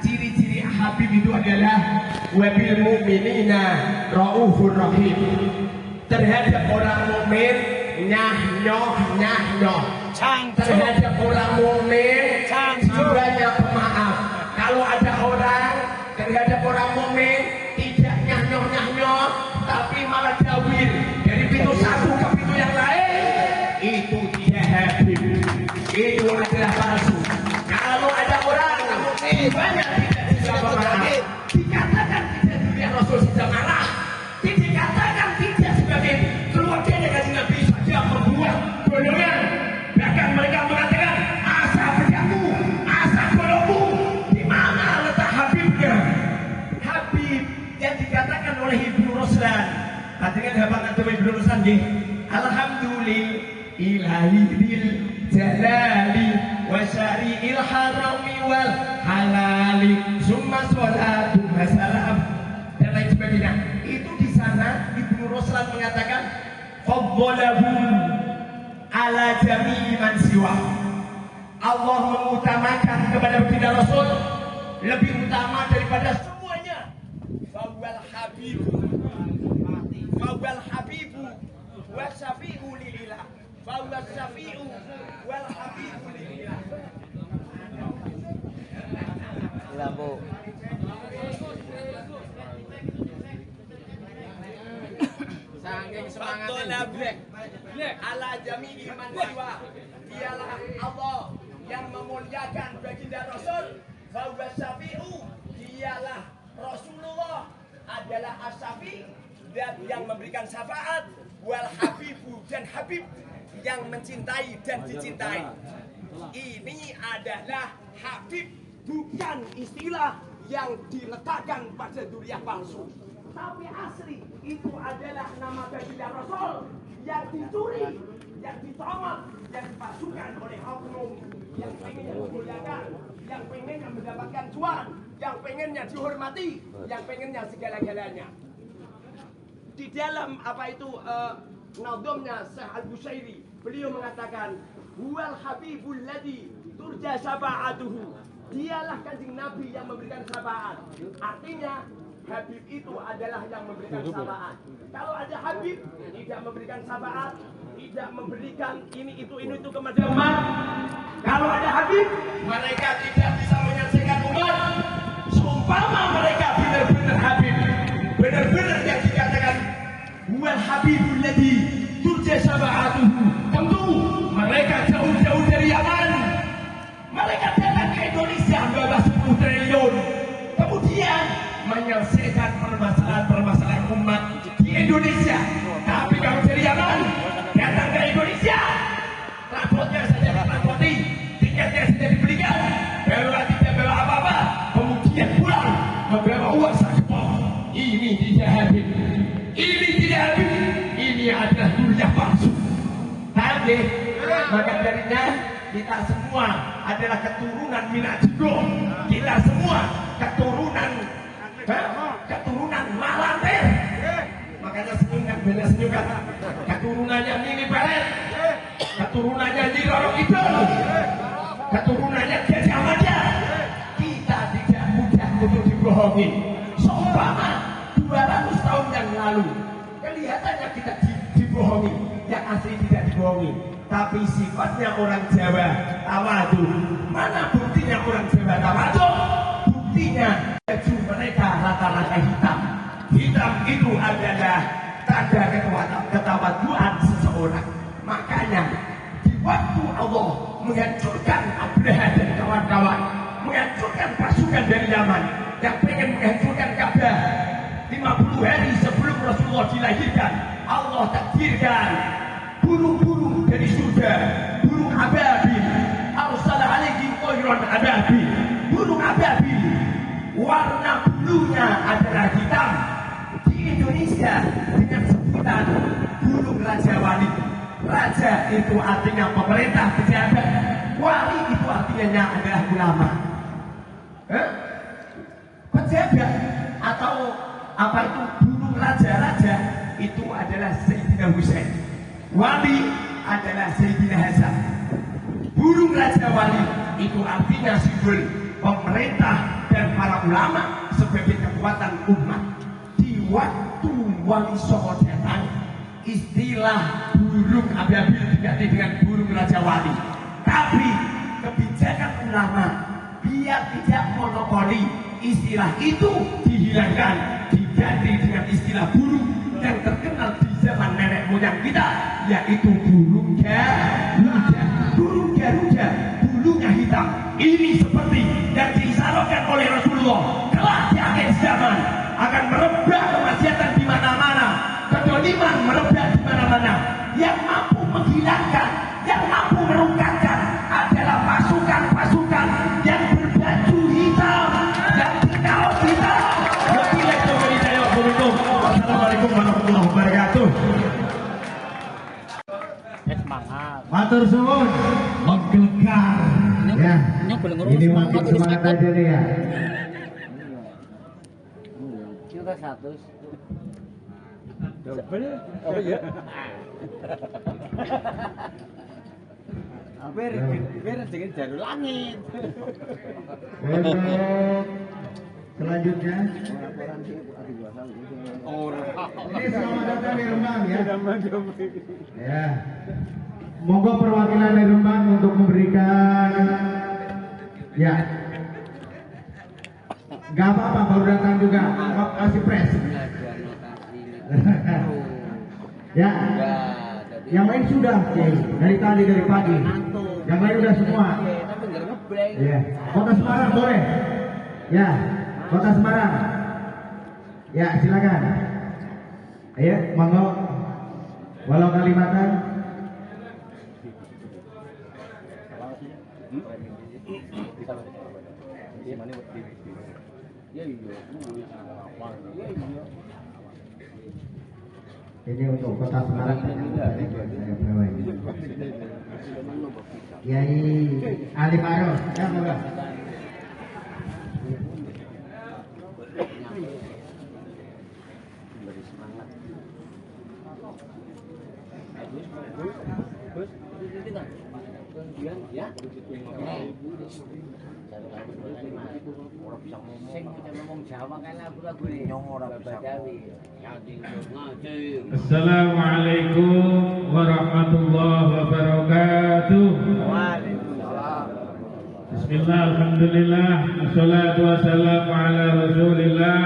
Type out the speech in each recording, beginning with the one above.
ciri-ciri Habib itu adalah wabil mu'minina raufur rahim. Terhadap orang mukmin nyah-nyoh. Terhadap orang mukmin jiwanya pemaaf. Kalau ada orang terhadap orang mukmin tidak nyah-nyoh, tapi malah jawir dari pintu satu ke pintu yang lain, itu tidak Habib, itu adalah palsu. Kalau ada orang jiwanya tidak bisa pemaaf, dikatakan tidak dilihat Rasul sudah marah, dikatakan tidak sebagai keluarganya kanjeng Nabi saja membuat golongan. Bahkan mereka mengatakan asa bedamu, asa golongmu, di mana letak Habibnya? Habib yang dikatakan oleh Ibnu Ruslan, dengan hafal Ibnu Ruslan nggih, alhamdulillahil jalali wa syari'il harami wal halali summa sholatu wassalam dan lain sebagainya. Itu di sana Ibnu Ruslan mengatakan faddalahu ala jami'i man siwa. Allah mengutamakan kepada baginda Rasul lebih utama daripada semuanya. Fawwal habibu wa syafi'u lillah. Fawwal syafi'u wal habibu lillah. Lampu. Saking semangatnya black ala jami'i man siwa. Dialah Allah yang memuliakan baginda Rasul. Fawwal syafi'u, dialah Rasulullah adalah as-syafi' dan yang memberikan syafaat, wal habibu dan Habib yang mencintai dan dicintai. Ini adalah Habib, bukan istilah yang diletakkan pada duriah palsu, tapi asli itu adalah nama baginda Rasul yang dicuri, yang dicomot, yang dipasukan oleh oknum yang pengennya memuliakan, yang pengennya mendapatkan cuan, yang pengennya dihormati, yang pengennya segala-galanya. Di dalam apa itu nadhamnya Syekh Al-Bushairi, beliau mengatakan huwal habibul ladzi turja syafa'atuhu. Dialah kanjeng Nabi yang memberikan syafaat. Artinya Habib itu adalah yang memberikan syafaat. Kalau ada Habib tidak memberikan syafaat, tidak memberikan ini itu kepada umat. Kalau ada Habib, mereka tidak bisa menyaksikan umat. Seumpama mereka benar-benar Habib, benar-benar yang dikatakan huwal habibul ladzi turja syafa'atuhu. Tentu mereka jauh-jauh dari Yaman. Mereka datang ke Indonesia membawa 10 triliun. Kemudian menyelesaikan permasalahan umat di Indonesia. Tapi kalau dari Yaman datang ke Indonesia, rapotnya saja dirapoti, tiketnya saja dibelikan, tidak bawa apa-apa, kemudian pulang membawa uang sakpol. Ini tidak Habib, ini tidak Habib, ini adalah duriah palsu. Tapi maka darinya kita semua adalah keturunan Minajgo. Kita semua keturunan Malampir. Makanya senyumkan, benar senyumkan. Keturunannya Nini Pelet, keturunannya Nyi Roro Kidul, keturunannya Gajah Mada. Kita tidak mudah untuk dibohongi. Seumpama 200 tahun yang lalu kelihatannya kita dibohongi, yang asli tidak dibohongi. Tapi sifatnya orang Jawa tawadhu. Mana buktinya orang Jawa tawadhu? Buktinya baju mereka rata-rata hitam. Hitam itu adalah tanda ketawadhuan seseorang. Makanya di waktu Allah menghancurkan Abraha dan kawan-kawan, menghancurkan pasukan dari Yaman yang pengen menghancurkan Ka'bah 50 hari sebelum Rasulullah dilahirkan, Allah takdirkan burung-burung dari surga, burung ababil, arsala alaihim tayran ababil, burung ababil, warna bulunya adalah hitam. Di Indonesia dengan sebutan burung Raja Wali. Raja itu artinya pemerintah, pejabat. Wali itu artinya adalah ulama. Pejabat atau apa itu burung raja-raja itu adalah Sayyidina Husain. Wali adalah Sayyidina Hasan. Burung Raja Wali itu artinya simbol pemerintah dan ulama sebagai kekuatan umat. Di waktu Wali Songo datang, istilah burung api-api diganti dengan burung Raja Wali. Tapi kebijakan ulama biar tidak monopoli, istilah itu dihilangkan, diganti dengan istilah burung yang terkenal di zaman nenek moyang kita, yaitu burung Garuda. Burung Garuda bulunya hitam. Ini seperti yang diisyaratkan oleh Rasulullah, kelak di akhir zaman akan merebak kemaksiatan di mana-mana, kedoliman merebak di mana-mana. Yang mampu menghilangkan, yang mampu merungkatkan adalah pasukan-pasukan yang berbaju hitam, yang berkaos hitam. Wassalamualaikum warahmatullahi wabarakatuh. Semangat. Matur suwun, menggelegar. Ya, ini makin semangat aja nih ya. Kita 100. Double. Oh iya. Hampir dengan jalur langit. Untuk selanjutnya, ini selamat datang di Rembang ya. Ya, monggo perwakilan dari Rembang untuk memberikan, ya, nggak apa-apa baru datang juga, kasih pres. Ya, yang lain sudah, dari tadi dari pagi. Yang lain udah semua. Ya, Kota Semarang boleh. Ya, Kota Semarang. Ya, silakan. Ayo, monggo. Walau Kalimantan. Ini untuk Kota Semarang. Kiai Ali Farouk, ya monggo. Ya. Sing ngomong Jawa kan lagu-lagu ini ora bisa. Assalamualaikum warahmatullahi wabarakatuh. Waalaikumsalam. Bismillah, alhamdulillah, wassalatu wassalamu ala rasulillah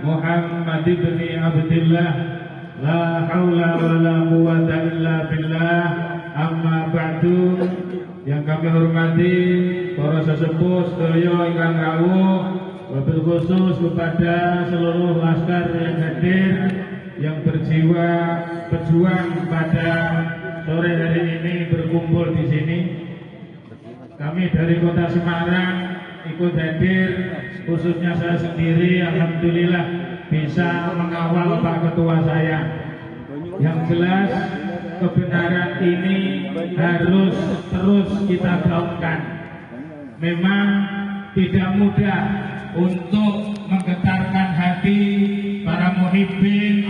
Muhammad ibn Abdillah. La haula wa la quwata illa billah. Amma ba'du. Yang kami hormati para sesepuh sedaya ingkang rawuh, wabil khusus kepada seluruh laskar yang hadir, yang berjiwa berjuang pada sore hari ini berkumpul di sini. Kami dari Kota Semarang ikut hadir, khususnya saya sendiri, alhamdulillah bisa mengawal Pak Ketua saya. Yang jelas kebenaran ini harus terus kita gaungkan. Memang tidak mudah untuk menggetarkan hati para muhibbin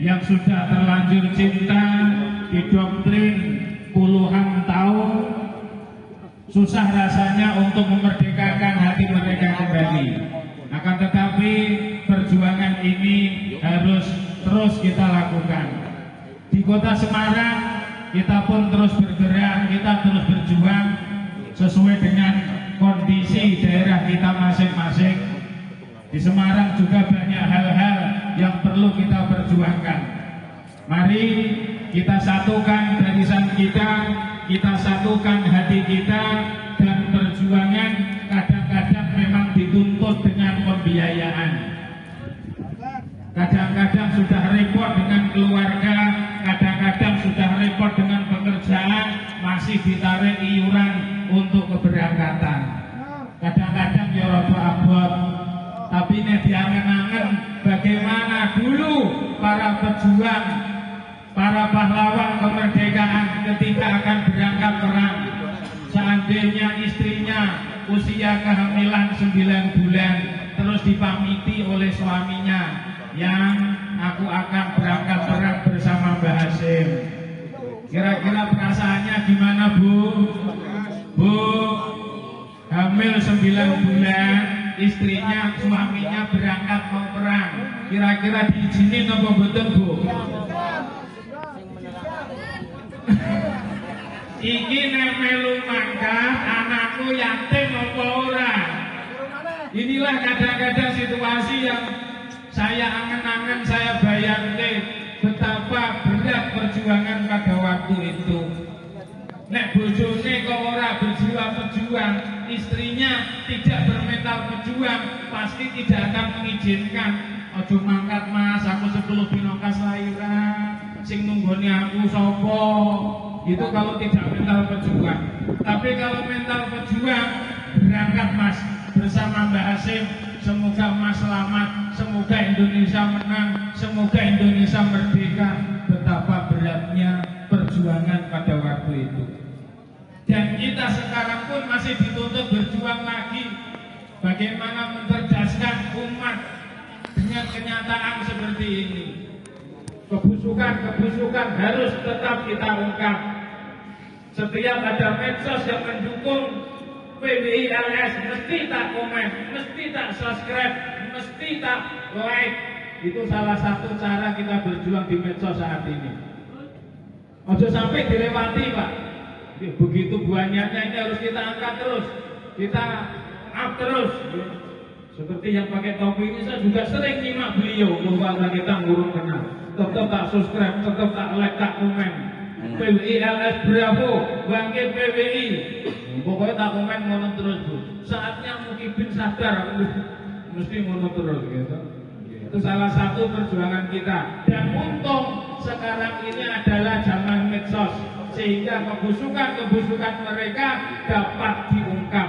yang sudah terlanjur cinta didoktrin puluhan tahun. Susah rasanya untuk memerdekakan hati mereka kembali. Akan tetapi perjuangan ini harus terus kita lakukan. Di Kota Semarang kita pun terus bergerak, kita terus berjuang sesuai dengan kondisi daerah kita masing-masing. Di Semarang juga banyak hal-hal yang perlu kita perjuangkan. Mari kita satukan barisan kita satukan hati kita, dan perjuangan kadang-kadang memang dituntut dengan pembiayaan. Kadang-kadang sudah repot dengan keluarga, kadang-kadang sudah repot dengan pekerjaan, masih ditarik iuran untuk keberangkatan. Kadang-kadang ya rada abot. Tapi ini diangen-angen bagaimana dulu para pejuang, para pahlawan kemerdekaan ketika akan berangkat perang. Seandainya istrinya usia kehamilan 9 bulan, terus dipamiti oleh suaminya, yang aku akan berangkat perang bersama Mbah Hasim. Kira-kira perasaannya gimana, Bu? Bu, hamil 9 bulan, istrinya, suaminya berangkat mau perang. Kira-kira diizinin apa betul, Bu? Iki nek melu mangkat, anakku yatim apa ora? Inilah kadang-kadang situasi yang saya angen-angen, saya bayangke betapa berat perjuangan pada waktu itu. Nek bojone kok ora berjuang, istrinya tidak bermental berjuang, pasti tidak akan mengizinkan. Ojo mangkat Mas, aku 10 dino kas lairan, sing nunggoni aku sopo. Itu kalau tidak mental berjuang. Tapi kalau mental berjuang, berangkat Mas bersama Mbak Hasim. Semoga Mas selamat, semoga Indonesia menang, semoga Indonesia merdeka. Betapa beratnya perjuangan pada waktu itu. Dan kita sekarang pun masih dituntut berjuang lagi. Bagaimana mencerdaskan umat dengan kenyataan seperti ini. Kebusukan harus tetap kita ungkap. Setiap ada medsos yang mendukung PBI LS, mesti tak komen, mesti tak subscribe, mesti tak like. Itu salah satu cara kita berjuang di medsos saat ini. Ojo sampai dilewati, Pak. Begitu banyaknya, ini harus kita angkat terus, kita up terus. Seperti yang pakai topi ini, saya juga sering nyimak beliau bahwa kita ngurung kenal. Tetap tak subscribe, tetap tak like, tak komen. PBI LS bravo, bangkit PBI. Pokoknya tak komen ngono terus, Bu. Saatnya Mukibin sadar, mesti ngono terus gitu. Itu salah satu perjuangan kita. Dan untung sekarang ini adalah zaman medsos, sehingga kebusukan mereka dapat diungkap.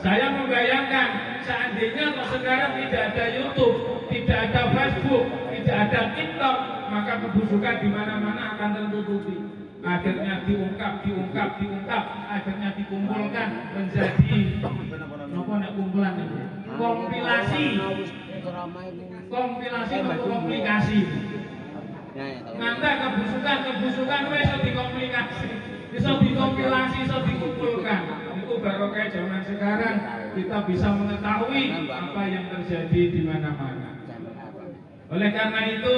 Saya membayangkan seandainya kalau sekarang tidak ada YouTube, tidak ada Facebook, tidak ada TikTok, maka kebusukan di mana-mana akan tertutupi. Akhirnya diungkap, akhirnya dikumpulkan menjadi kumpulan kompilasi atau komplikasi. Nanti kebusukan bisa dikomplikasi, bisa dikompilasi, bisa dikumpulkan. Itu baru kayak zaman sekarang kita bisa mengetahui apa yang terjadi di mana-mana. Oleh karena itu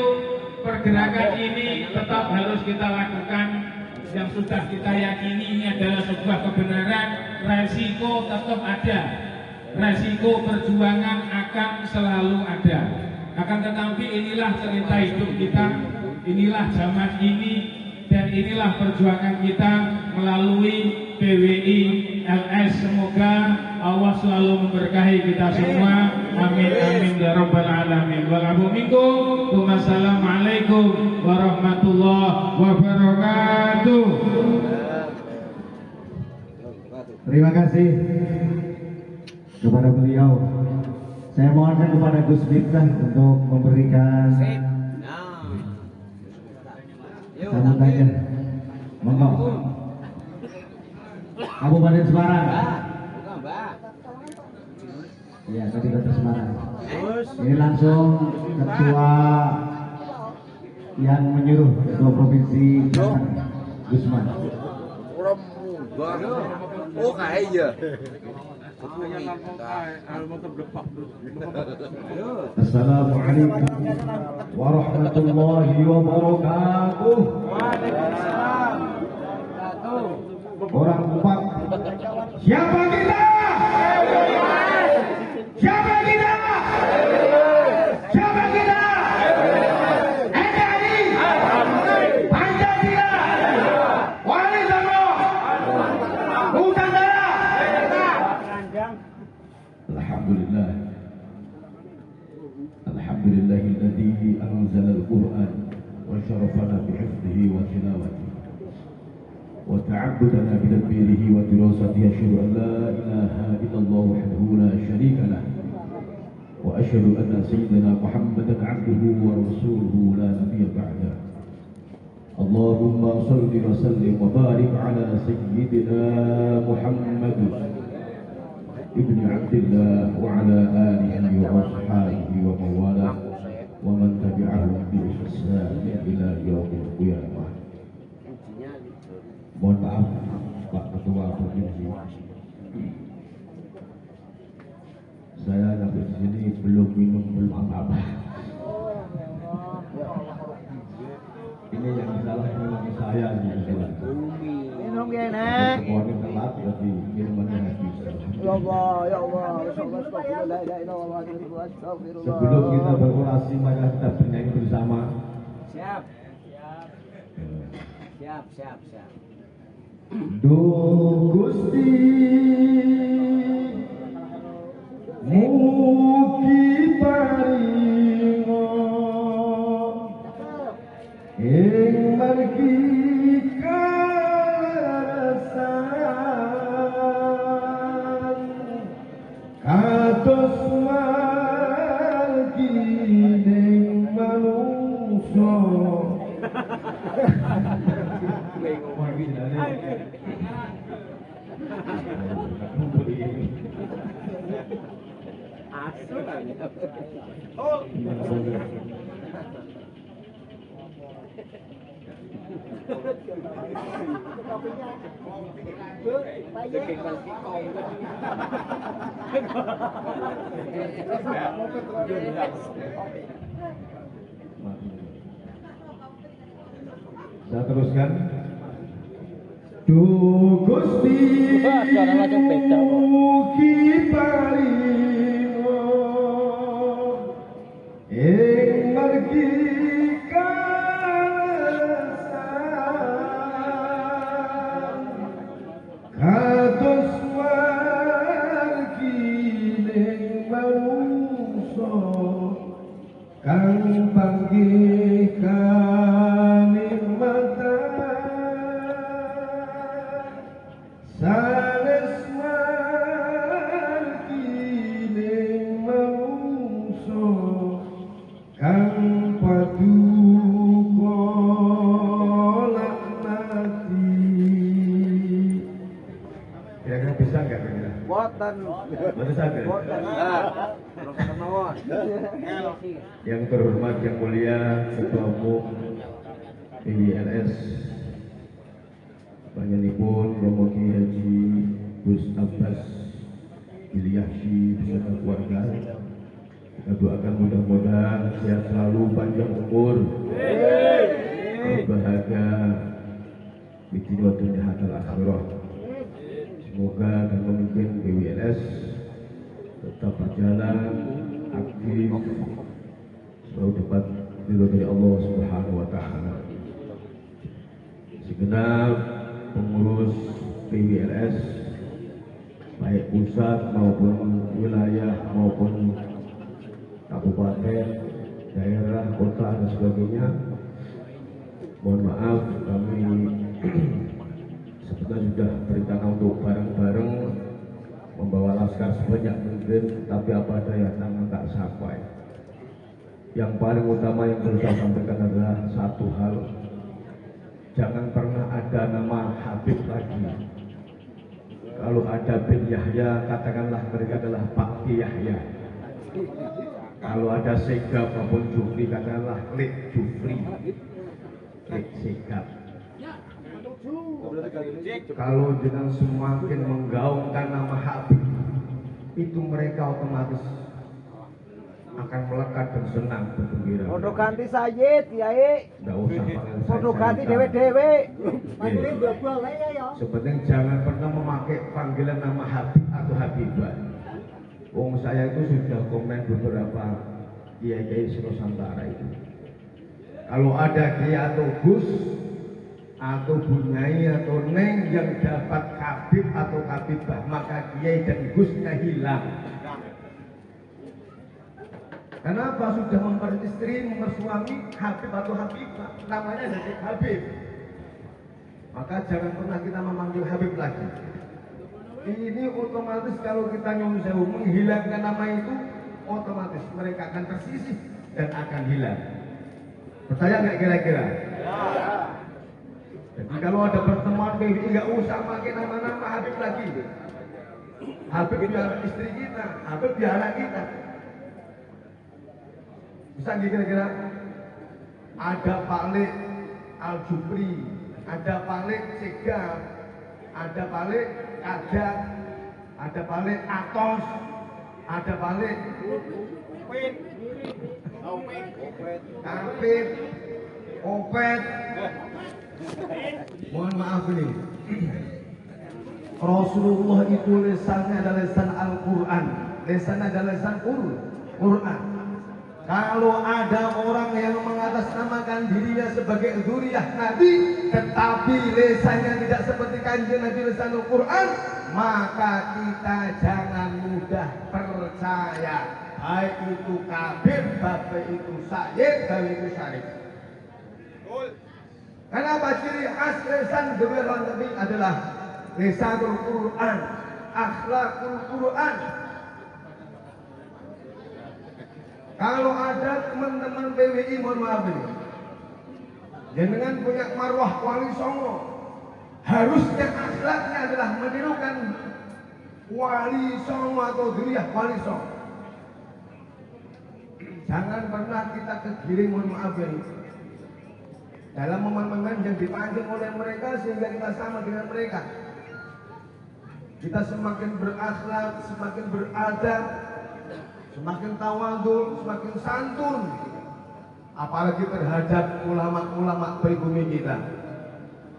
pergerakan ini tetap harus kita lakukan. Yang sudah kita yakini ini adalah sebuah kebenaran. Resiko tetap ada, resiko perjuangan akan selalu ada. Akan tetapi inilah cerita hidup kita, inilah zaman ini, dan inilah perjuangan kita melalui PWI LS. Semoga Allah selalu memberkahi kita semua. Amin amin ya rabbal alamin. Wassalamualaikum warahmatullahi wabarakatuh. Terima kasih kepada beliau. Saya mohonkan kepada Gus Miftah untuk memberikan sambutannya. Monggo. Kabupaten Semarang. Iya, tadi kota Semarang. Ini langsung ketua yang menyuruh ketua provinsi Gusman. Oh kayak iya. Assalamualaikum warahmatullahi wabarakatuh. Orang empat. Siapa kita? Siapa kita? Siapa kita? NKRI, Pancasila, Wali Songo, Nusantara. Alhamdulillah. Alhamdulillahilladzi anzala al-Qur'an wa syarafana bi hifdhihi wa tilawatihi wa ta'abbudana bi tadbirihi wa dirasatihi. Asyhadu an la ilaha illallah wahdahu la syarika lah wa asyhadu anna sayyidina Muhammadan 'abduhu wa rasuluhu la nabiyya ba'da. Allahumma shalli wa sallim wa barik ala sayyidina Muhammad ibn Abdillah wa ala alihi wa ashabihi wa mawala wa man tabi'ahum bi ihsan ila yaumil qiyamah. Mohon maaf Pak Ketua Provinsi, saya agak belum minum, belum apa-apa. Ini yang salah memang saya nih. Minum ya nek. Semuanya telat berarti minumannya habis. Ya Allah, ya Allah. Astagfirullah, la ilaha illallah, astagfirullah. Sebelum kita berorasi maka kita bernyanyi bersama. Siap. Siap. Duh Gusti mugi paringo ing margi karasan kados margi ning manungsa. Saya teruskan. Duh Gusti mugi paringo ing margi karasan kados margi ning manungsa kang panggih kanikmatan sanes margi ning manungsa kang paduka laknati. Kira-kira bisa nggak kira-kira? Boten. Betul saja. Boten. Terus kemawon. Yang terhormat, yang mulia Ketua Umum PWLS panjenenganipun Romo Kiai Haji Gus Abbas Ilyasi beserta keluarga. Kita doakan mudah-mudahan sehat selalu, panjang umur, berbahagia di dunia dunia hasil akhirah. Semoga dan memimpin PWLS tetap berjalan aktif selalu dapat ridho dari Allah Subhanahu wa taala. Segenap pengurus PWLS baik pusat maupun wilayah maupun kabupaten, daerah, kota dan sebagainya, mohon maaf kami sebetulnya sudah berencana untuk bareng-bareng membawa laskar sebanyak mungkin, tapi apa daya tangan tak sampai. Yang paling utama yang perlu saya sampaikan adalah satu hal, jangan pernah ada nama Habib lagi. Kalau ada bin Yahya, katakanlah mereka adalah Pak Yahya. Kalau ada Segaf maupun Jufri, katakanlah Klik Jufri, Klik Segaf. Kalau dengan semakin menggaungkan nama Habib, itu mereka otomatis akan melekat dan senang bergembira. Podo ganti Sayyid, Kiai. Tidak usah panggil saya. Podo ganti dewe-dewe. Panggilin double ya. Sebenarnya jangan pernah memakai panggilan nama Habib atau Habibah. Wong saya itu sudah komen beberapa kiai-kiai Nusantara itu. Kalau ada kiai atau Gus atau Bunyai atau Neng yang dapat Habib atau Habibah, maka kiai dan Gusnya hilang. Kenapa? Sudah memperistri, mempersuami Habib atau Habibah, namanya jadi Habib. Maka jangan pernah kita memanggil Habib lagi. Ini otomatis kalau kita nyuwun sewu menghilangkan nama itu, otomatis mereka akan tersisih dan akan hilang. Percaya nggak kira-kira? Ya. Jadi kalau ada pertemuan PWI nggak usah pakai nama-nama Habib lagi. Habib biar istri kita, Habib biar anak kita. Bisa kira-kira? Ada Pak Lek Al-Jufri, ada Pak Lek Segaf, ada Pak Lek Kadat, ada Pak Lek Atos, Ada balik. Kapit. Opet. Mohon maaf ini. Rasulullah itu lisannya adalah lisan Al-Quran. Lisannya adalah lisan Quran. Kalau ada orang yang mengatasnamakan dirinya sebagai dzurriyyah Nabi, tetapi lisannya tidak seperti kanjeng Nabi lisanul Quran, maka kita jangan mudah percaya. Baik itu kafir, baik itu sayyid, baik itu syarif. Kenapa ciri khas lisan dzurriyyah Nabi adalah lisanul Quran, akhlakul Quran. Kalau ada teman-teman PWI, mohon maaf ini, jenengan punya marwah Wali Songo, harusnya akhlaknya adalah menirukan Wali Songo atau dzurriyyah Wali Songo. Jangan pernah kita kegiring, mohon maaf ini, dalam momen-momen yang dipanjang oleh mereka sehingga kita sama dengan mereka. Kita semakin berakhlak, semakin beradab, semakin tawadhu, semakin santun, apalagi terhadap ulama-ulama pribumi kita.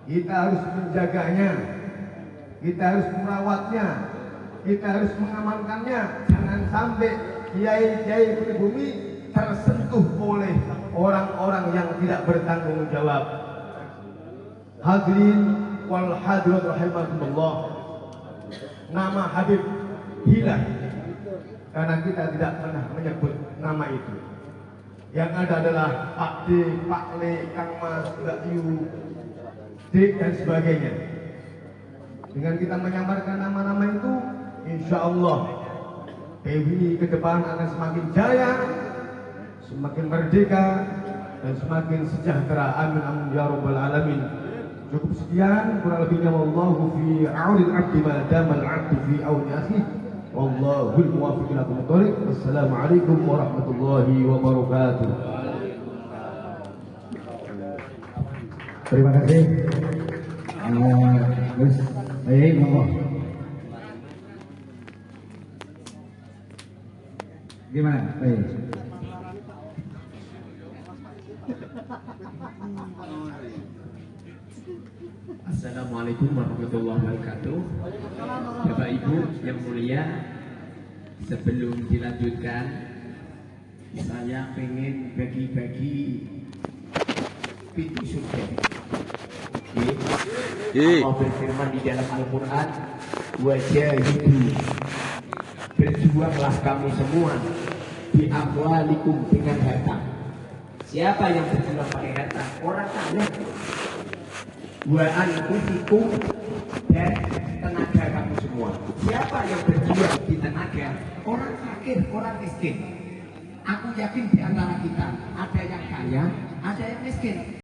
Kita harus menjaganya, kita harus merawatnya, kita harus mengamankannya. Jangan sampai kiai-kiai pribumi tersentuh oleh orang-orang yang tidak bertanggung jawab. Hadirin wal hadirat rahimakumullah, nama Habib hilang karena kita tidak pernah menyebut nama itu. Yang ada adalah Pak D, Pak Le, Kang Mas, Mbak Yu, Dik dan sebagainya. Dengan kita menyamarkan nama-nama itu, insya Allah PWI ke depan akan semakin jaya, semakin merdeka, dan semakin sejahtera. Amin amin ya rabbal alamin. Cukup sekian, kurang lebihnya wallahu fi aunil abdi ma damal abdu fi auni akhi. Wallahul muwaffiq ila aqwamit thoriq. Wassalamualaikum warahmatullahi wabarakatuh. Terima kasih. Gus, baik, monggo. Gimana? Baik. Assalamualaikum warahmatullahi wabarakatuh. Bapak Ibu yang mulia, sebelum dilanjutkan, saya pengen bagi-bagi pintu surga. Allah berfirman di dalam Al-Quran, wajahidu, berjuanglah kamu semua bi amwalikum, dengan harta. Siapa yang berjuang pakai harta? Orang kaya. Wa anfusikum, dan tenaga kamu semua. Siapa yang berjuang di tenaga? Orang fakir, orang miskin. Aku yakin di antara kita ada yang kaya, ada yang miskin.